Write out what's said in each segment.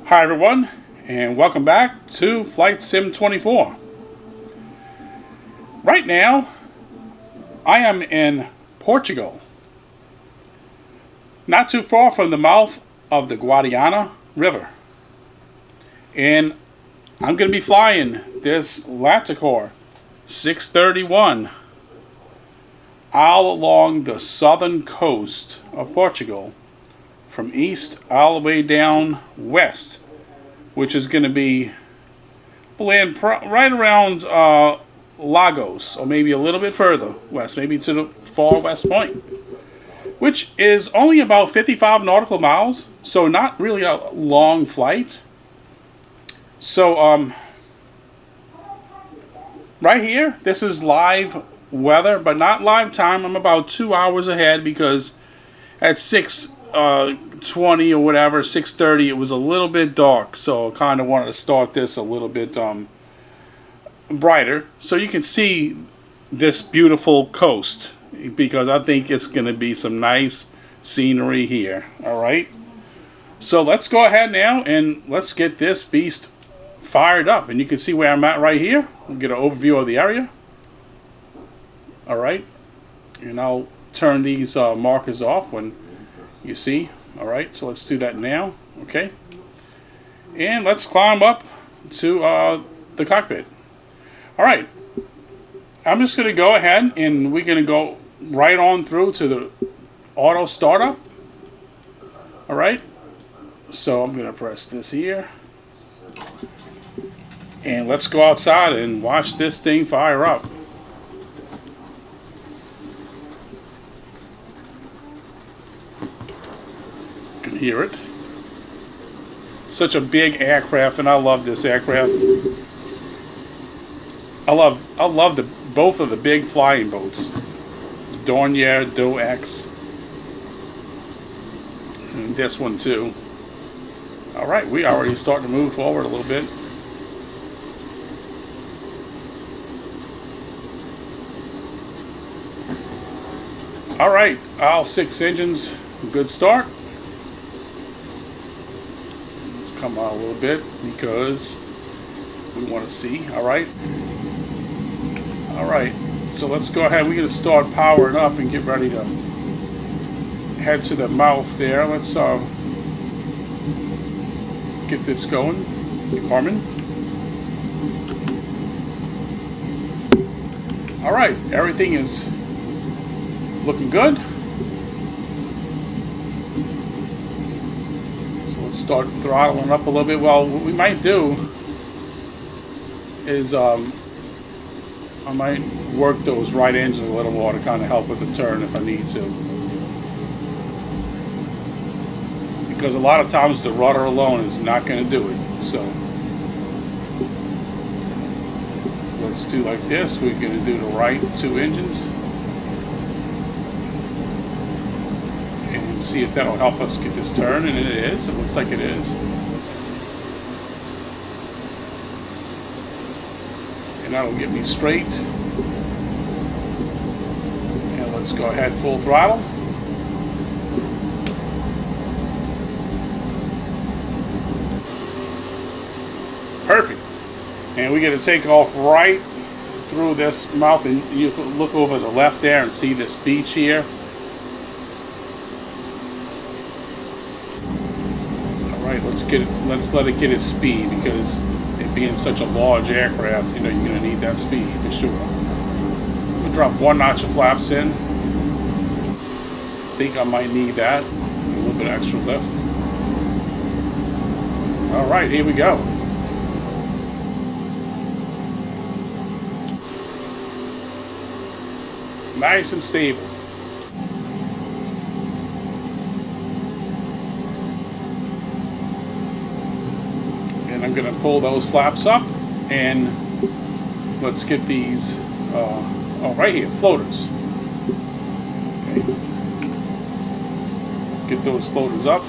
Hi everyone, and welcome back to Flight Sim 24. Right now, I am in Portugal, not too far from the mouth of the Guadiana River. And I'm going to be flying this Latécoère 631 all along the southern coast of Portugal, from east all the way down west, which is going to be land right around Lagos, or maybe a little bit further west, maybe to the far west point, which is only about 55 nautical miles, so not really a long flight. So right here, this is live weather, but not live time. I'm about 2 hours ahead because at 6:20 or whatever, 6:30, it was a little bit dark, so I kind of wanted to start this a little bit brighter so you can see this beautiful coast, because I think it's going to be some nice scenery here. All right, so let's go ahead now and let's get this beast fired up, and you can see where I'm at right here. We'll get an overview of the area. All right, and I'll turn these markers off when you see. All right, so let's do that now. Okay, and let's climb up to the cockpit. All right, I'm just going to go ahead and we're going to go right on through to the auto startup. All right, so I'm going to press this here, and let's go outside and watch this thing fire up. Can hear it. Such a big aircraft, and I love this aircraft. I love both of the big flying boats, Dornier, Do-X, and this one too. All right, we already starting to move forward a little bit. All right, all 6 engines, good start. Let's come out a little bit because we want to see. All right, so let's go ahead. We're going to start powering up and get ready to head to the mouth there. Let's get this going. Harmon. All right, everything is looking good. So let's start throttling up a little bit. Well, what we might do is I might work those right engines a little more to kind of help with the turn if I need to. Because a lot of times the rudder alone is not going to do it. So let's do like this. We're going to do the right 2 engines. And see if that'll help us get this turn, and it is. It looks like it is. And that'll get me straight. And let's go ahead full throttle. Perfect. And we're going to take off right through this mouth, and you can look over the left there and see this beach here. Let's let it get its speed, because it being such a large aircraft, you know, you're going to need that speed for sure. We'll drop 1 notch of flaps in. I think I might need that. A little bit of extra lift. All right, here we go. Nice and stable. I'm going to pull those flaps up, and let's get these right here, floaters. Okay. Get those floaters up,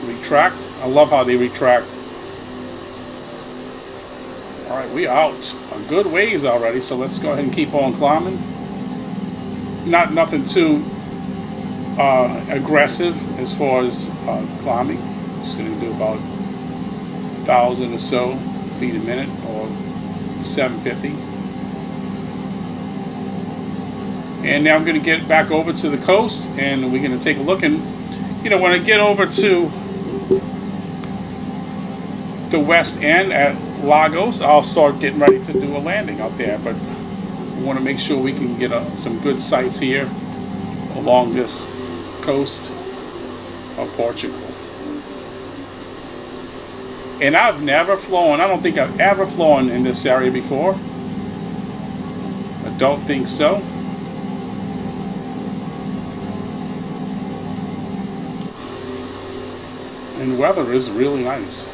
retract. I love how they retract. All right, we out a good ways already, so let's go ahead and keep on climbing. Nothing too aggressive as far as climbing. It's going to do about 1,000 or so feet a minute, or 750. And now I'm going to get back over to the coast, and we're going to take a look. And when I get over to the west end at Lagos, I'll start getting ready to do a landing out there. But we want to make sure we can get some good sights here along this coast of Portugal. And I've never flown, I don't think I've ever flown in this area before. I don't think so. And the weather is really nice.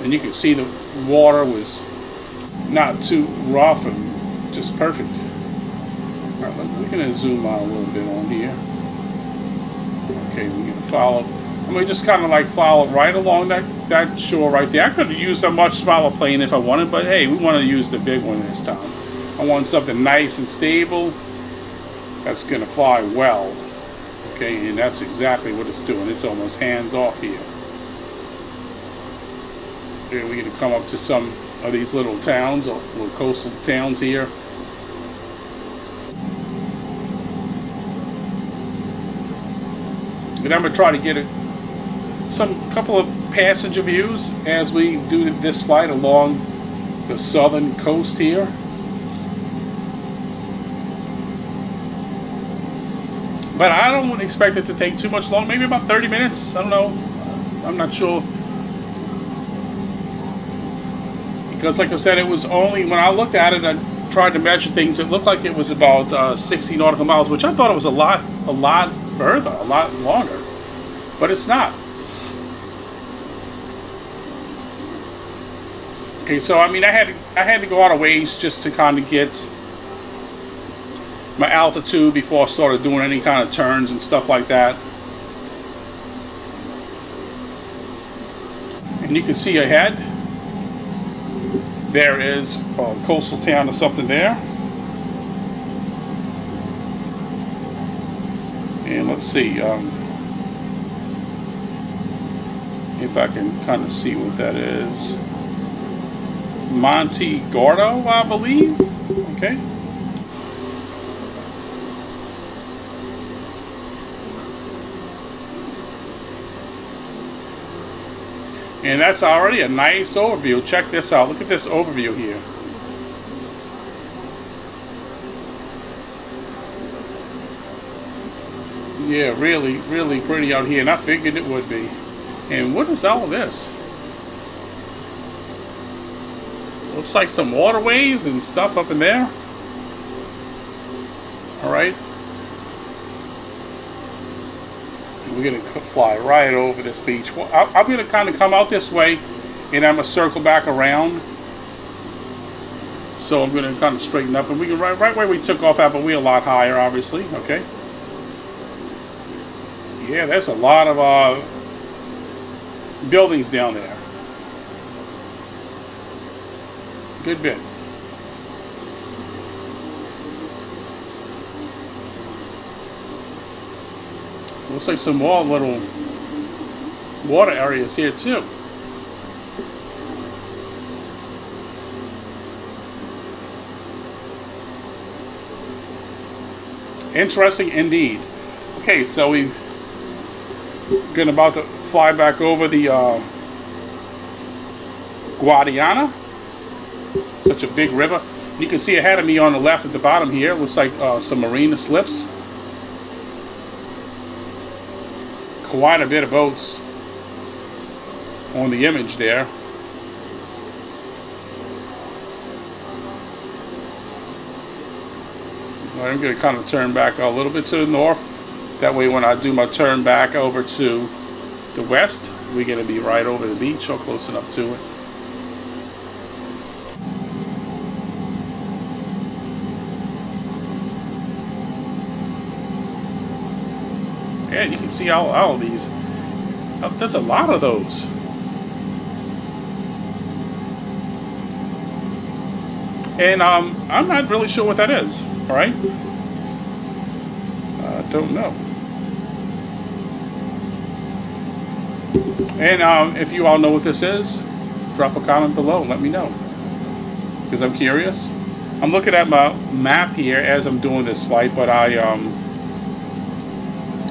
And you can see the water was not too rough and just perfect. Alright, we're going to zoom out a little bit on here. Okay, we're going to follow. I'm going to just kind of like follow right along that shore right there. I could have used a much smaller plane if I wanted, but hey, we want to use the big one this time. I want something nice and stable that's going to fly well. Okay, and that's exactly what it's doing. It's almost hands off here. Okay, we're going to come up to some of these little towns, or little coastal towns here. And I'm going to try to get some couple of passenger views as we do this flight along the southern coast here. But I don't expect it to take too much long, maybe about 30 minutes. I don't know. I'm not sure. Because like I said, it was only, when I looked at it, I tried to measure things, it looked like it was about 60 nautical miles, which I thought it was a lot further, a lot longer. But it's not. Okay, so I mean, I had to go out a ways just to kind of get my altitude before I started doing any kind of turns and stuff like that. And you can see ahead, there is a coastal town or something there. And let's see if I can kind of see what that is. Monte Gordo, I believe. Okay. And that's already a nice overview. Check this out. Look at this overview here. Yeah, really, really pretty out here. And I figured it would be. And what is all of this? Looks like some waterways and stuff up in there. Alright. We're going to fly right over this beach. Well, I'm going to kind of come out this way, and I'm going to circle back around. So I'm going to kind of straighten up, and we can right where we took off at, but we're a lot higher, obviously. Okay. Yeah, there's a lot of buildings down there. Good bit. Looks like some more little water areas here too. Interesting indeed. Okay, so we're about to fly back over the Guadiana. Such a big river. You can see ahead of me on the left at the bottom here, looks like some marina slips. Quite a bit of boats on the image there. I'm going to kind of turn back a little bit to the north. That way when I do my turn back over to the west, we're going to be right over the beach or close enough to it. And you can see all of these. There's a lot of those. And I'm not really sure what that is. All right. don't know. And if you all know what this is, drop a comment below and let me know, because I'm curious. I'm looking at my map here as I'm doing this flight, but I'm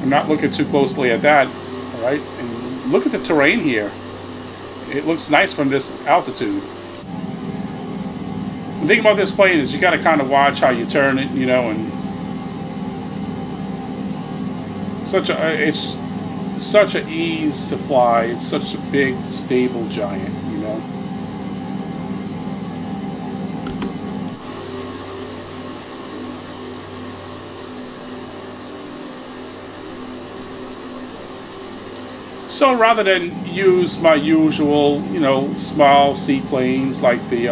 not looking too closely at that. All right, and look at the terrain here. It looks nice from this altitude. The thing about this plane is you got to kind of watch how you turn it, you know, and it's such an ease to fly. It's such a big, stable giant, you know. So rather than use my usual, you know, small seaplanes like the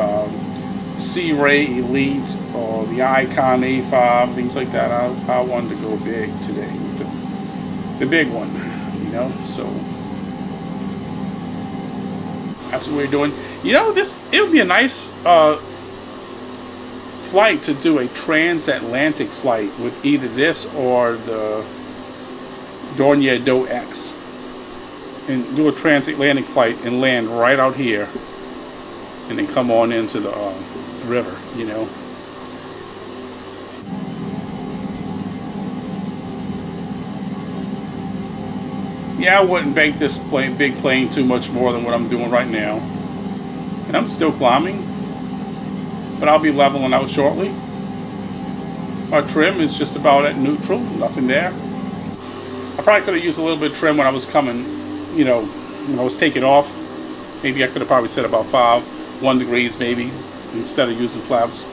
Sea Ray Elite or the Icon A5, things like that, I wanted to go big today, the big one, you know. So that's what we're doing. You know, it would be a nice flight to do a transatlantic flight with either this or the Dornier Do X. And do a transatlantic flight and land right out here, and then come on into the river, you know. Yeah, I wouldn't bank this big plane too much more than what I'm doing right now. And I'm still climbing, but I'll be leveling out shortly. Our trim is just about at neutral, nothing there. I probably could have used a little bit of trim when I was coming. You know, when I was taking off, maybe I could have probably set about 1 degrees maybe, instead of using flaps.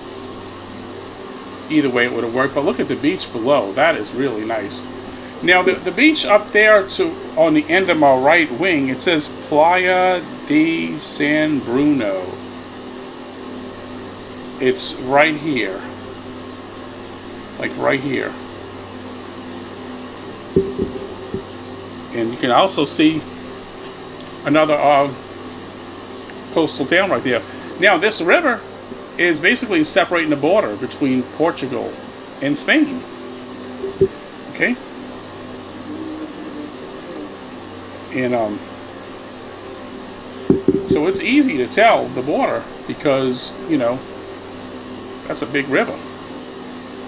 Either way it would have worked, but look at the beach below. That is really nice. Now the beach up there on the end of my right wing, it says Playa de San Bruno. It's right here. Like right here. And you can also see another coastal town right there. Now this river is basically separating the border between Portugal and Spain. Okay? And so it's easy to tell the border because, you know, that's a big river.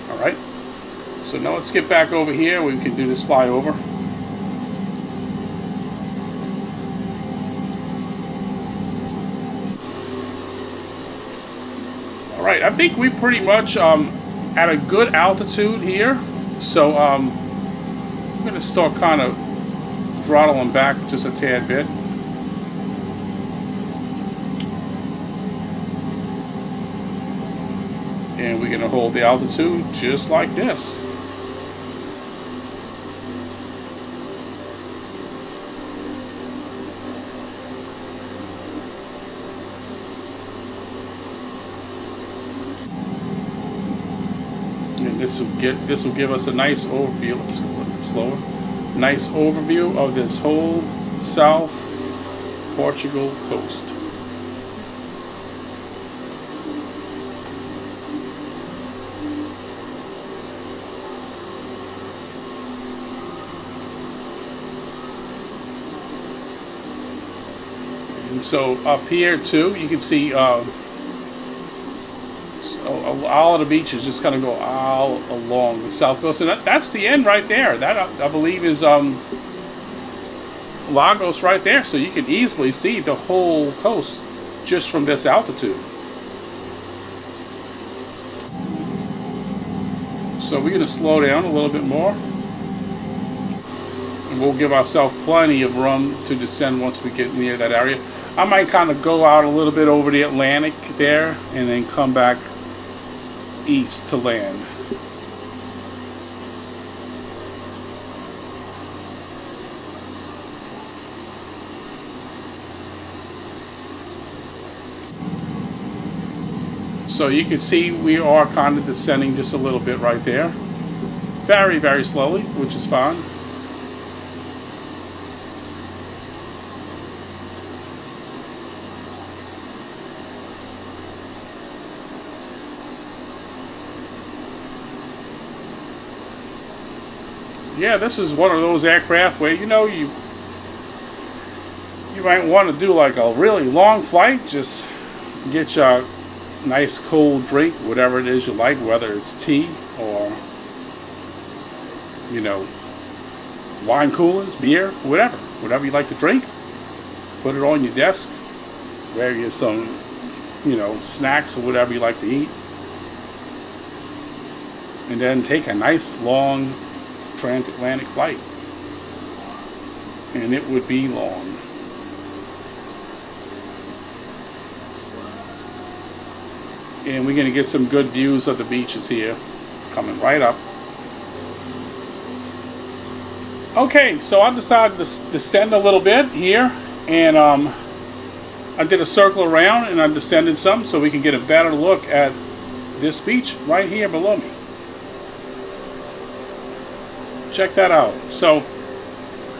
Alright? So now let's get back over here. We can do this flyover. Alright, I think we pretty much at a good altitude here. So I'm going to start kind of throttling back just a tad bit. And we're going to hold the altitude just like this. And this will give us a nice overview. Let's go a little bit slower. Nice overview of this whole South Portugal coast. And so up here too, you can see all of the beaches just kind of go all along the south coast, and that's the end right there. That I believe is Lagos right there, so you can easily see the whole coast just from this altitude. So we're going to slow down a little bit more, and we'll give ourselves plenty of room to descend once we get near that area. I might kind of go out a little bit over the Atlantic there and then come back east to land. So you can see we are kind of descending just a little bit right there. Very, very slowly, which is fine. yeah, this is one of those aircraft where, you know, you might want to do like a really long flight. Just get your nice cold drink, whatever it is you like, whether it's tea or, you know, wine coolers, beer, whatever you like to drink. Put it on your desk. Grab you some, you know, snacks or whatever you like to eat. And then take a nice long transatlantic flight. And it would be long. And we're going to get some good views of the beaches here. Coming right up. Okay, so I decided to descend a little bit here. And I did a circle around and I descended some so we can get a better look at this beach right here below me. Check that out. So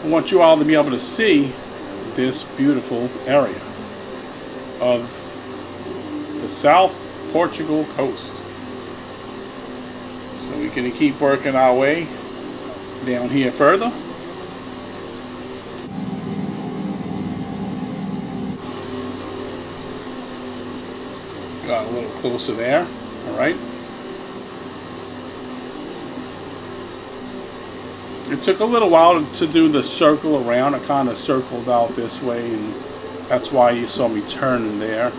I want you all to be able to see this beautiful area of the South Portugal coast. So we're going to keep working our way down here further. Got a little closer there. Alright. It took a little while to do the circle around. I kind of circled out this way, and that's why you saw me turning there.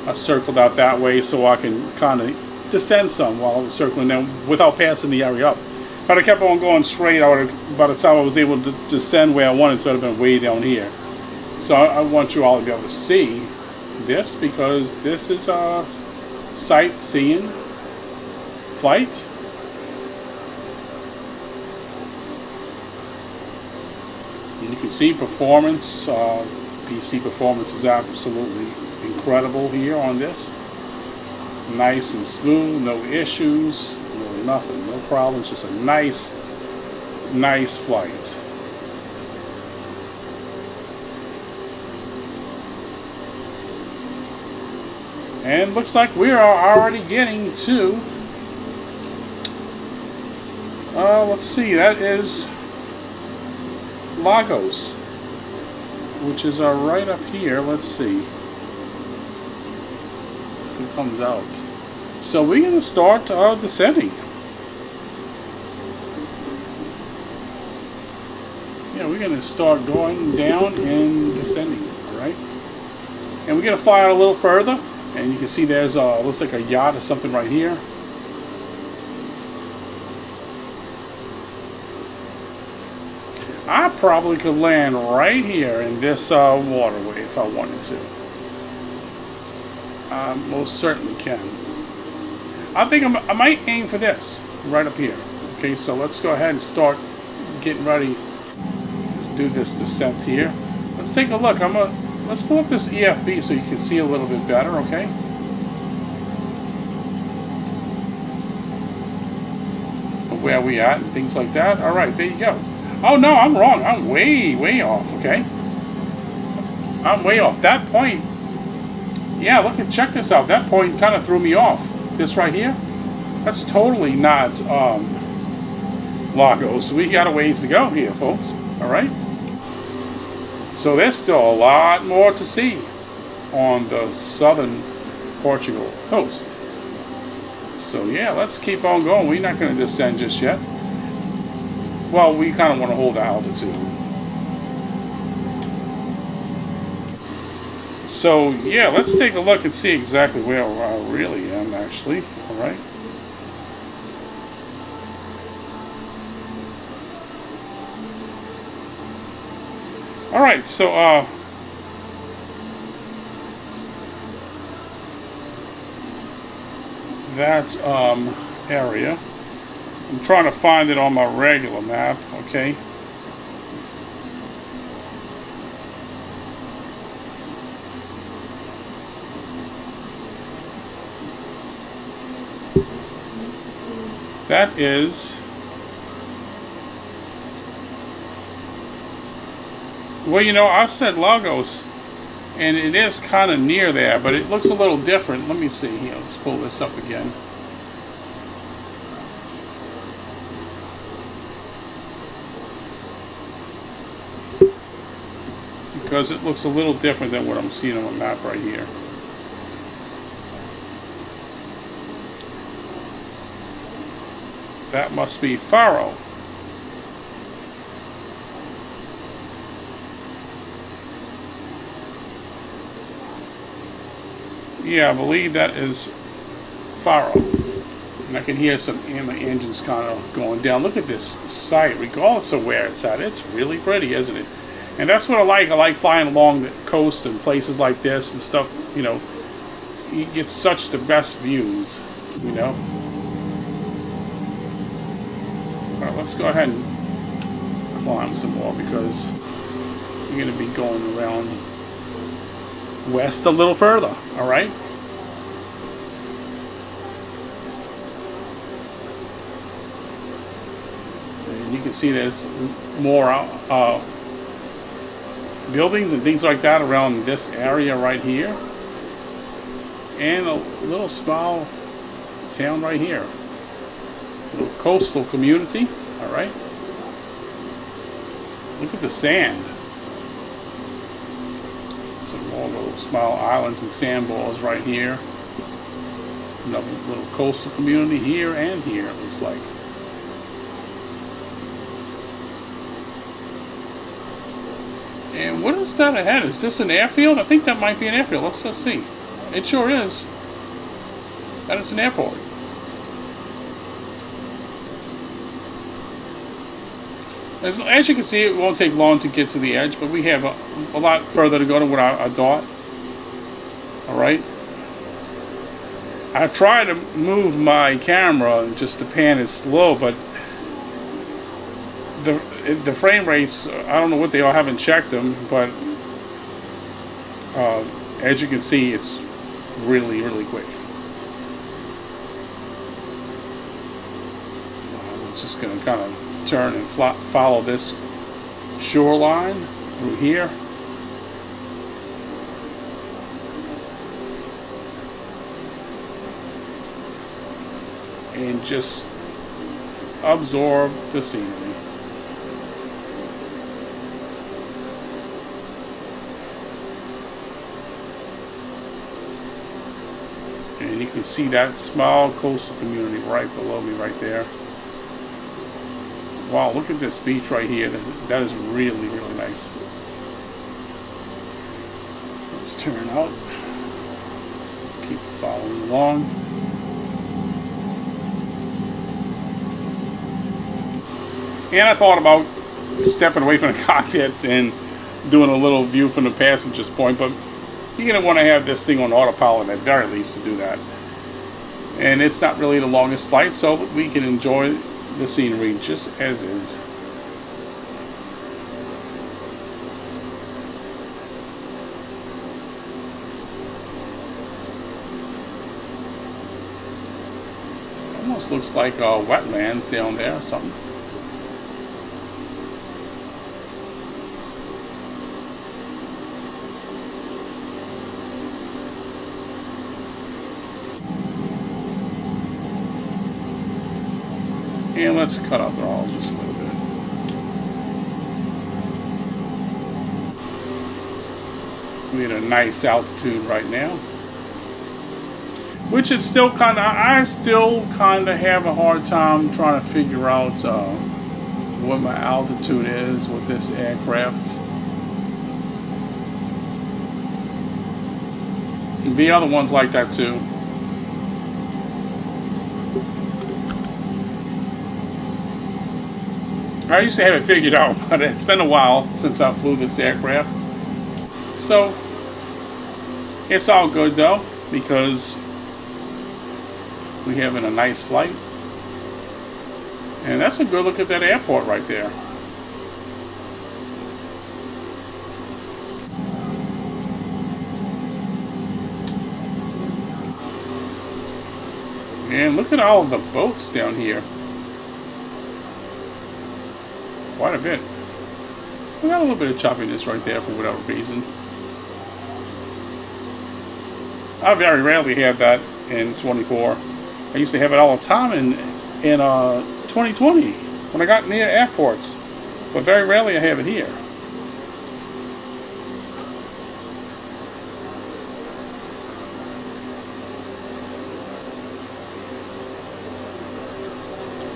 I circled out that way so I can kind of descend some while I was circling them without passing the area up. If I kept on going straight, I would have, by the time I was able to descend where I wanted to, it would have been way down here. So I want you all to be able to see this, because this is a sightseeing flight. And you can see performance. PC performance is absolutely incredible here on this. Nice and smooth, no issues, no nothing, no problems, just a nice flight. And looks like we are already getting to, let's see, that is Lagos, which is right up here. Let's see if it comes out. So we're going to start descending. Yeah, we're going to start going down and descending, alright? And we're going to fly out a little further. And you can see there's looks like a yacht or something right here. I probably could land right here in this waterway if I wanted to. I most certainly can. I think I might aim for this right up here. Okay, so let's go ahead and start getting ready to do this descent here. Let's take a look. Let's pull up this EFB so you can see a little bit better, okay? Where we at and things like that. Alright, there you go. Oh no, I'm wrong. I'm way off, okay? I'm way off. That point, yeah, check this out. That point kind of threw me off. This right here, that's totally not Lagos. We got a ways to go here, folks. Alright? So there's still a lot more to see on the southern Portugal coast. So yeah, let's keep on going. We're not going to descend just yet. Well, we kind of want to hold the altitude. So yeah, let's take a look and see exactly where I really am actually. Alright. Alright, so that area, I'm trying to find it on my regular map, okay? That is, well, you know, I said Lagos, and it is kind of near there, but it looks a little different. Let me see here. Let's pull this up again. because it looks a little different than what I'm seeing on the map right here. That must be Faro. Yeah, I believe that is Faro. And I can hear some engines kind of going down. Look at this site, regardless of where it's at. It's really pretty, isn't it? And that's what I like. I like flying along the coast and places like this and stuff, you know. You get such the best views, you know. Alright, let's go ahead and climb some more because we're going to be going around west a little further, alright? And you can see there's more buildings and things like that around this area right here. And a little small town right here. A little coastal community, alright? Look at the sand. Some more little small islands and sandbars right here. Another little coastal community here and here, it looks like. And what is that ahead? Is this an airfield? I think that might be an airfield. Let's see. It sure is. That is an airport. As you can see, it won't take long to get to the edge, but we have a lot further to go than what I thought. Alright. I try to move my camera just to pan it slow, but the frame rates, I don't know what they are, I haven't checked them, but as you can see, it's really, really quick. It's just going to kind of turn and follow this shoreline through here. And just absorb the scenery. And you can see that small coastal community right below me right there. Wow, look at this beach right here. That is really, really nice. Let's turn out. Keep following along. And I thought about stepping away from the cockpit and doing a little view from the passenger's point, but you're going to want to have this thing on autopilot at the very least to do that. And it's not really the longest flight, so we can enjoy the scenery just as is. Almost looks like wetlands down there or something. And let's cut out the throttle just a little bit. We're at a nice altitude right now. Which is still kind of, I still kind of have a hard time trying to figure out what my altitude is with this aircraft. The other one's like that too. I used to have it figured out, but it's been a while since I flew this aircraft. So, it's all good though, because we're having a nice flight. And that's a good look at that airport right there. And look at all of the boats down here. Quite a bit. We got a little bit of choppiness right there for whatever reason. I very rarely have that in 24. I used to have it all the time in 2020 when I got near airports, but very rarely I have it here.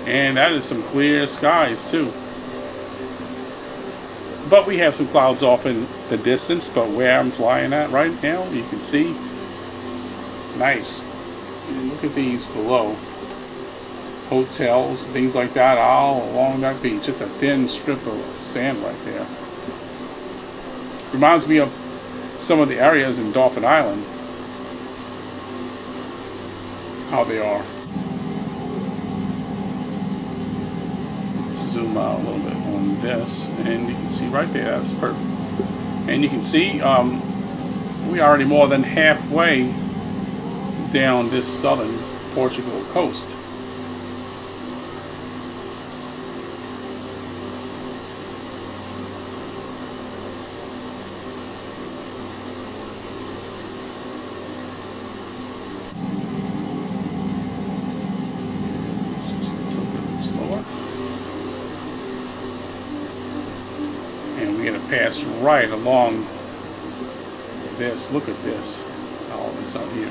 And that is some clear skies too. But we have some clouds off in the distance, but where I'm flying at right now, you can see. Nice. And look at these below. Hotels, things like that, all along that beach. It's a thin strip of sand right there. Reminds me of some of the areas in Dolphin Island. How they are. Let's zoom out a little bit on this, and you can see right there, that's perfect. And you can see we already more than halfway down this southern Portugal coast. Slower. And we're going to pass right along this. Look at this. All this out here.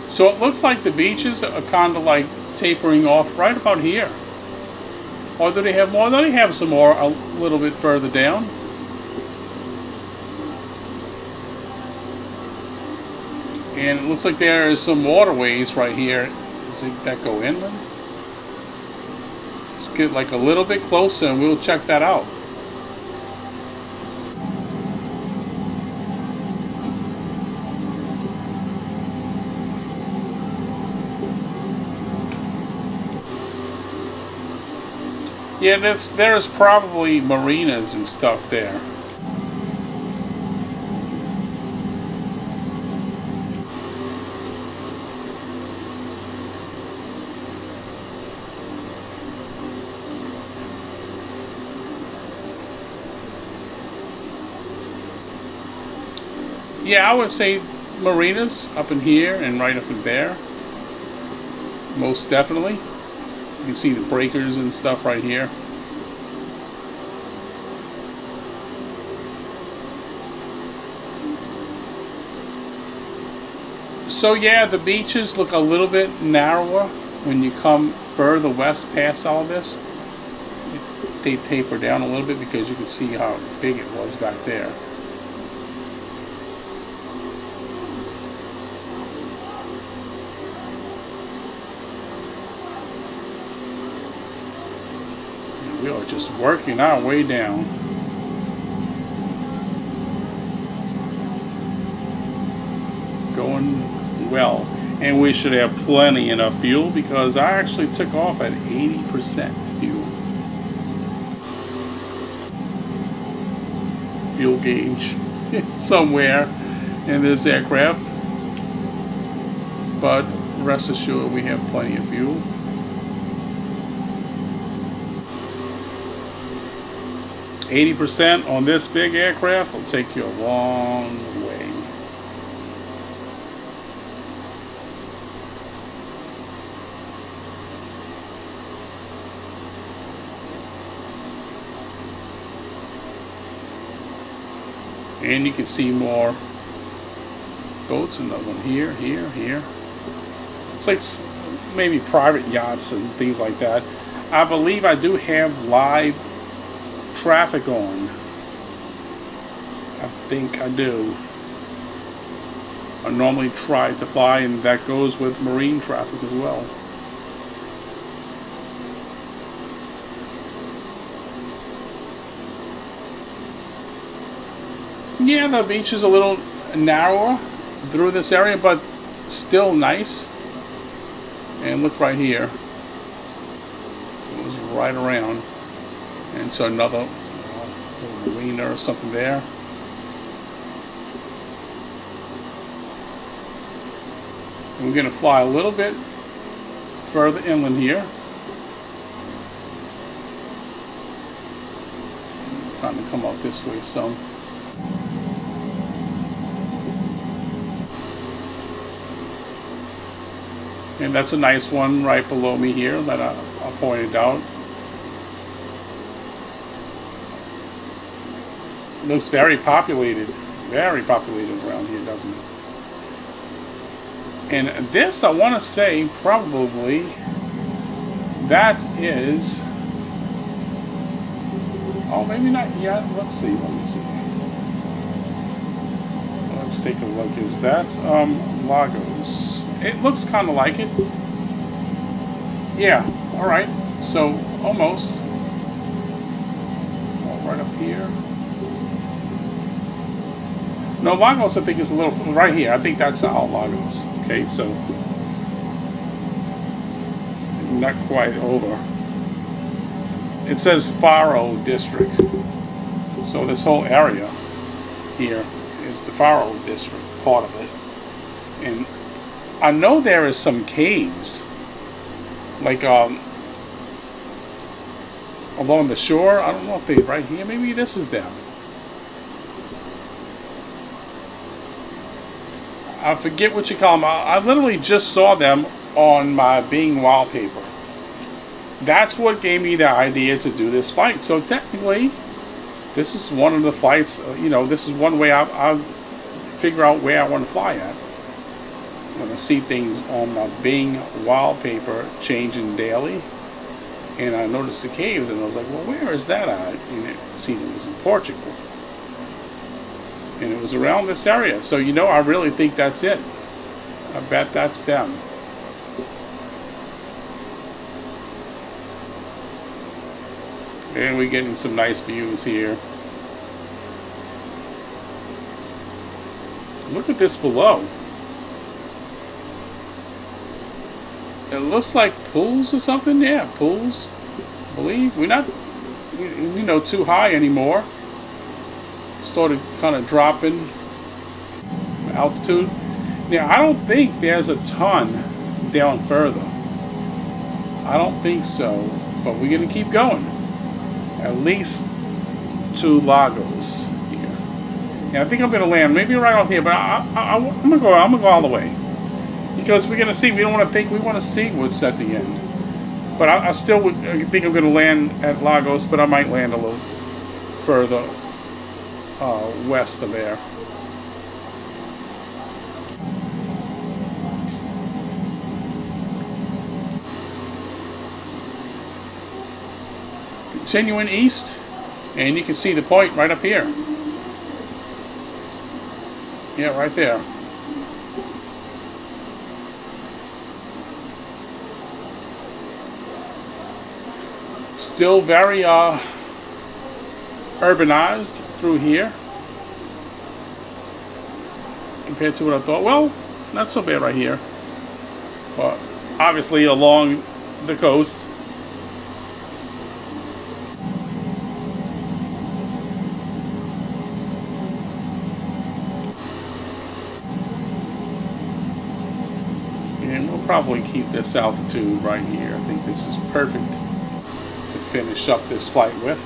So it looks like the beaches are kind of like tapering off right about here. Or do they have more? They have some more a little bit further down. And it looks like there is some waterways right here. Does that go inland? Let's get like a little bit closer and we'll check that out. Yeah, there's probably marinas and stuff there. Yeah, I would say marinas up in here and right up in there. Most definitely. You can see the breakers and stuff right here. So yeah, the beaches look a little bit narrower when you come further west past all this. They taper down a little bit because you can see how big it was back there. We are just working our way down. Going well. And we should have plenty enough fuel because I actually took off at 80% fuel. Fuel gauge somewhere in this aircraft. But rest assured we have plenty of fuel. %, on this big aircraft will take you a long way. And you can see more boats, another one here, here, here. It's like maybe private yachts and things like that. I believe I do have live traffic on. I think I do. I normally try to fly, and that goes with marine traffic as well. Yeah, the beach is a little narrower through this area, but still nice. And look right here. It goes right around. And so another little marina or something there. And we're going to fly a little bit further inland here. Kind of come out this way some. And that's a nice one right below me here that I pointed out. Looks very populated around here, doesn't it? And this, I want to say, probably that is. Oh, maybe not yet. Let's see. Let me see. Let's take a look. Is that Lagos? It looks kind of like it. Yeah. All right. So almost. Oh, right up here. No, Lagos, I think, is a little right here. I think that's our Lagos. Okay, so not quite over. It says Faro District. So this whole area here is the Faro District, part of it. And I know there is some caves, like along the shore. I don't know if they're right here. Maybe this is them. I forget what you call them. I literally just saw them on my Bing wallpaper. That's what gave me the idea to do this flight. So technically, this is one of the flights. This is one way I'll figure out where I want to fly at. I'm going to see things on my Bing wallpaper changing daily. And I noticed the caves, and I was like, well, where is that at? And it seemed it was in Portugal. And it was around this area. So, I really think that's it. I bet that's them. And we're getting some nice views here. Look at this below. It looks like pools or something. Yeah, pools. I believe. We're not, too high anymore. Started kind of dropping altitude. Now, I don't think there's a ton down further. I don't think so. But we're going to keep going. At least to Lagos here. Yeah, I think I'm going to land maybe right off here, but I'm going to go all the way. Because we're going to see. We want to see what's at the end. But I still think I'm going to land at Lagos, but I might land a little further west of there. Continuing east, and you can see the point right up here. Yeah, right there. Still very urbanized through here compared to what I thought. Well, not so bad right here, but obviously along the coast. And we'll probably keep this altitude right here. I think this is perfect to finish up this flight with.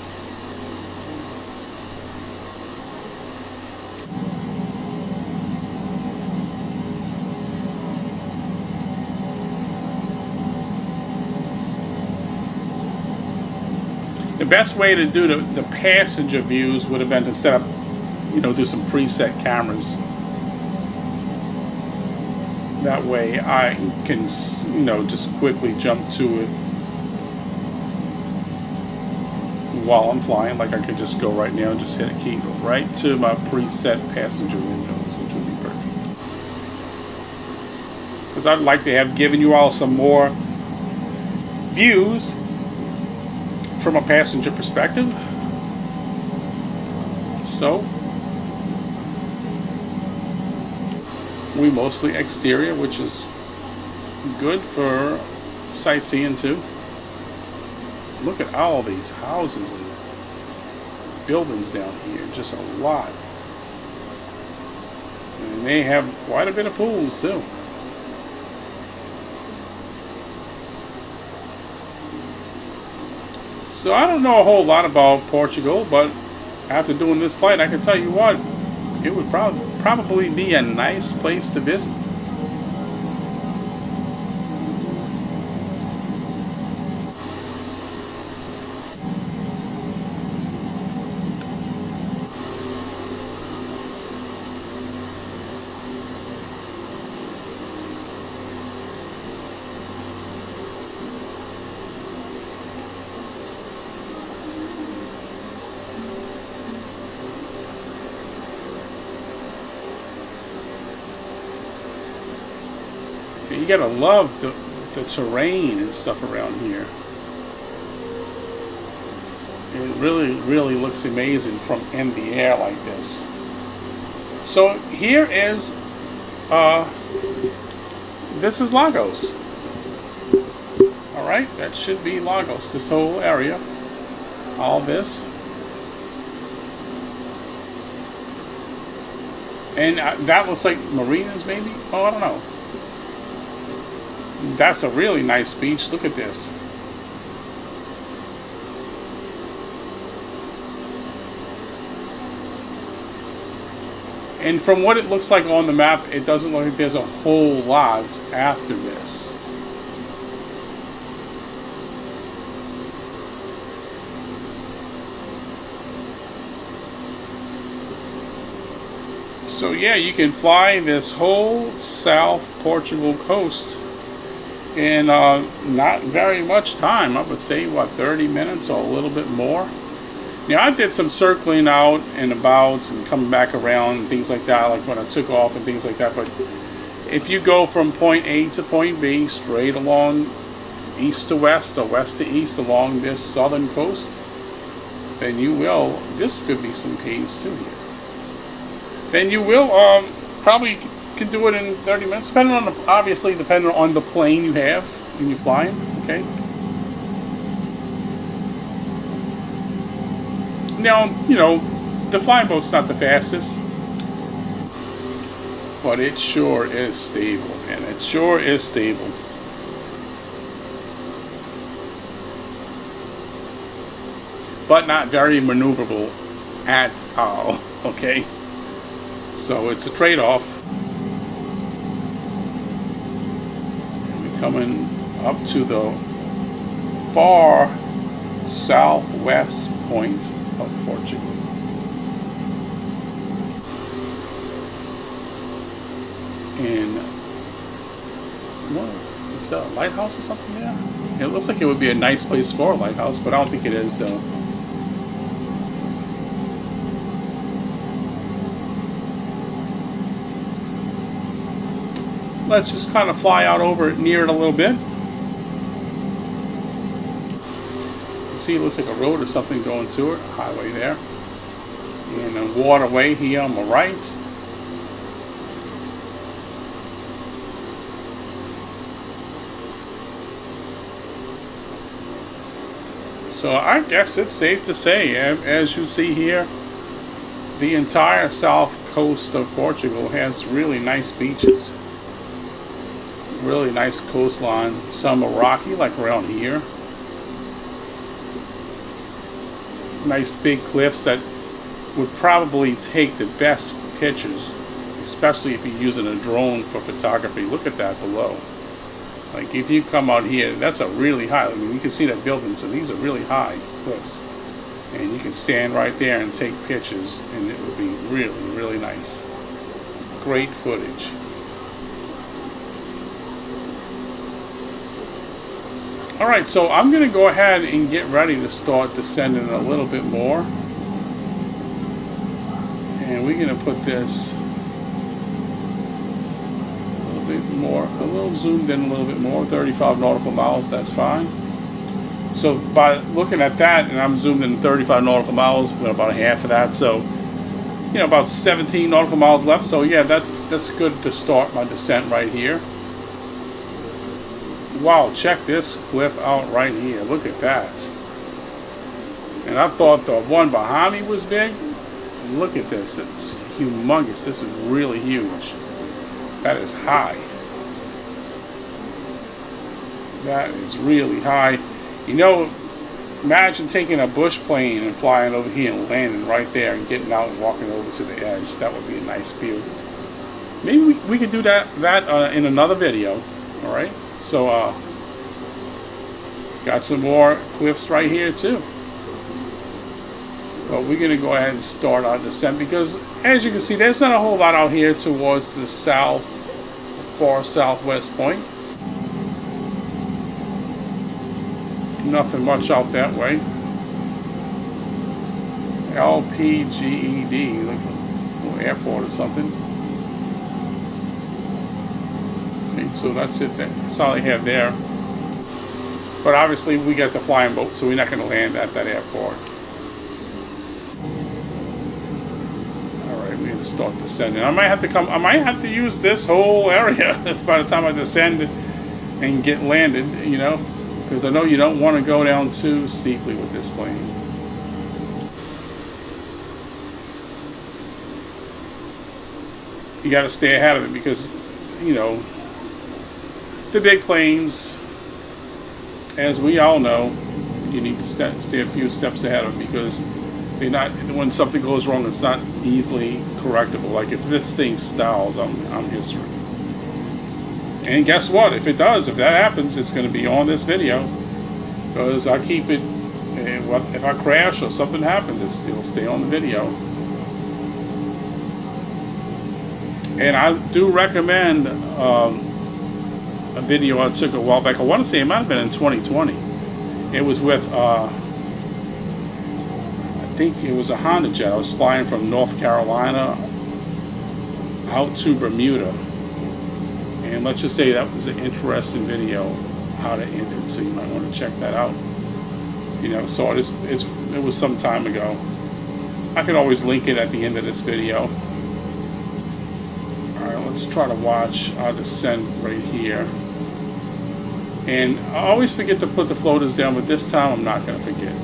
The best way to do the passenger views would have been to set up, do some preset cameras. That way I can, just quickly jump to it while I'm flying. Like I could just go right now and just hit a key, go right to my preset passenger windows, which would be perfect. Because I'd like to have given you all some more views from a passenger perspective. So we mostly exterior, which is good for sightseeing too. Look at all these houses and buildings down here, just a lot. And they have quite a bit of pools too. So I don't know a whole lot about Portugal, but after doing this flight, I can tell you what, it would probably be a nice place to visit. And you gotta love the terrain and stuff around here. It really looks amazing from in the air like this. So here is, this is Lagos. Alright, that should be Lagos, this whole area. All this. And that looks like marinas maybe? Oh, I don't know. That's a really nice beach. Look at this. And from what it looks like on the map, it doesn't look like there's a whole lot after this. So yeah, you can fly this whole South Portugal coast in not very much time. I would say, what, 30 minutes or a little bit more. Now, I did some circling out and about and coming back around and things like that, like when I took off and things like that. But if you go from point A to point B, straight along east to west or west to east along this southern coast, then you will, this could be some caves too here. Then you will probably can do it in 30 minutes, depending on obviously depending on the plane you have when you're flying. Okay. Now, you know, the flying boat's not the fastest, but it sure is stable, and it sure is stable. But not very maneuverable at all. Okay. So it's a trade-off. We're coming up to the far southwest point of Portugal. And what is that, a lighthouse or something there? It looks like it would be a nice place for a lighthouse, but I don't think it is though. Let's just kind of fly out over it, near it a little bit. See, it looks like a road or something going to it, a highway there, and a waterway here on the right. So I guess it's safe to say, as you see here, the entire south coast of Portugal has really nice beaches, really nice coastline. Some are rocky, like around here. Nice big cliffs that would probably take the best pictures, especially if you're using a drone for photography. Look at that below. Like if you come out here, that's a really high, I mean, you can see that building, so these are really high cliffs. And you can stand right there and take pictures, and it would be really nice. Great footage. Alright, so I'm going to go ahead and get ready to start descending a little bit more. And we're going to put this a little bit more, a little zoomed in a little bit more, 35 nautical miles, that's fine. So by looking at that, and I'm zoomed in 35 nautical miles, about half of that, so, you know, about 17 nautical miles left. So yeah, that's good to start my descent right here. Wow, check this cliff out right here. Look at that. And I thought the one behind me was big. Look at this. It's humongous. This is really huge. That is high. That is really high. You know, imagine taking a bush plane and flying over here and landing right there and getting out and walking over to the edge. That would be a nice view. Maybe we could do that in another video. All right. So, got some more cliffs right here too. But we're going to go ahead and start our descent because, as you can see, there's not a whole lot out here towards the south, far southwest point. Nothing much out that way. LPGED, like a little airport or something. Okay, so that's it then. That's all they have there. But obviously we got the flying boat, so we're not going to land at that airport. Alright, we're going to start descending. I might have to use this whole area by the time I descend and get landed, you know, because I know you don't want to go down too steeply with this plane. You got to stay ahead of it because, you know, the big planes, as we all know, you need to stay a few steps ahead of them because they're not. When something goes wrong, it's not easily correctable. Like if this thing stalls, I'm history. And guess what? If it does, if that happens, it's going to be on this video because I keep it. And what if I crash or something happens? It'll stay on the video. And I do recommend a video I took a while back. I want to say it might have been in 2020. It was with, I think it was a Honda jet. I was flying from North Carolina out to Bermuda. And let's just say that was an interesting video, how to end it. So you might want to check that out. You know, so it was some time ago. I can always link it at the end of this video. Let's try to watch our descent right here. And I always forget to put the floaters down, but this time I'm not going to forget.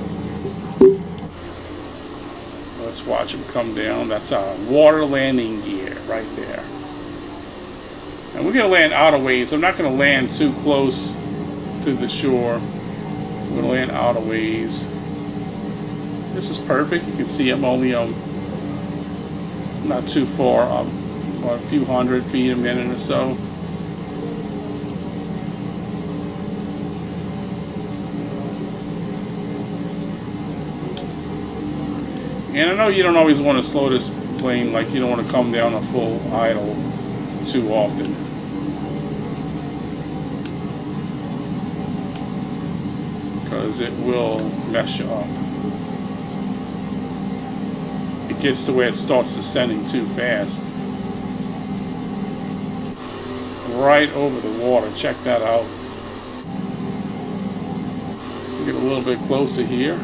Let's watch them come down. That's our water landing gear right there. And we're going to land out of ways. I'm not going to land too close to the shore. I'm going to land out of ways. This is perfect. You can see I'm only not too far up. About a few hundred feet a minute or so. And I know you don't always want to slow this plane, like you don't want to come down a full idle too often. Because it will mess you up. It gets to where it starts descending too fast. Right over the water. Check that out. Get a little bit closer here.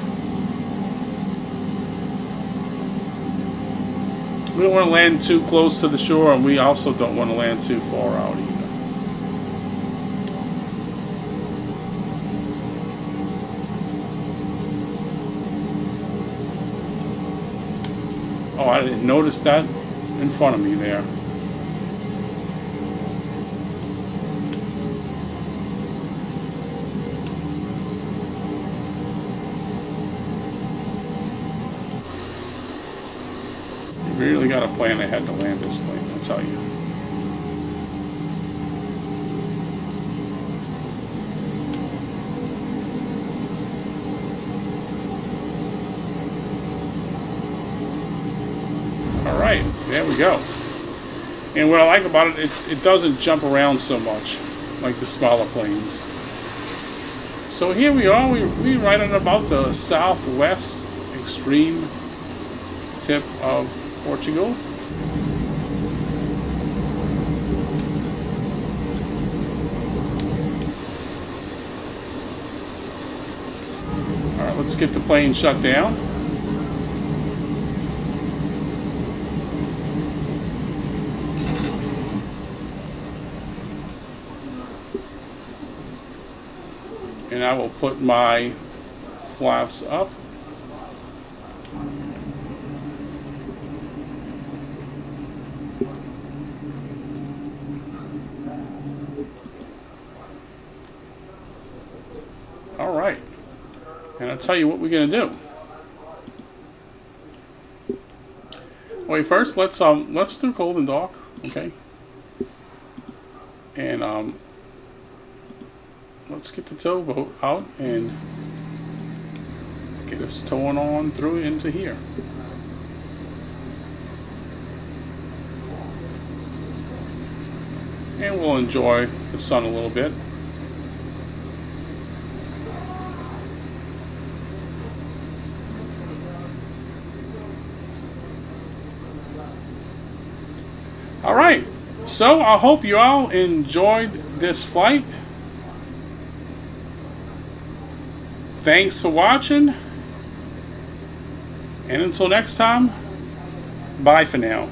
We don't want to land too close to the shore, and we also don't want to land too far out either. Oh, I didn't notice that in front of me there. Really got to plan ahead to land this plane, I'll tell you. Alright, there we go. And what I like about it, it doesn't jump around so much like the smaller planes. So here we are, we're right on about the southwest extreme tip of Portugal. Alright, let's get the plane shut down. And I will put my flaps up. Alright, and I'll tell you what we're going to do. Wait, first let's do cold and dark, okay? And let's get the towboat out and get us towing on through into here. And we'll enjoy the sun a little bit. Alright, So I hope you all enjoyed this flight. Thanks for watching. And until next time, bye for now.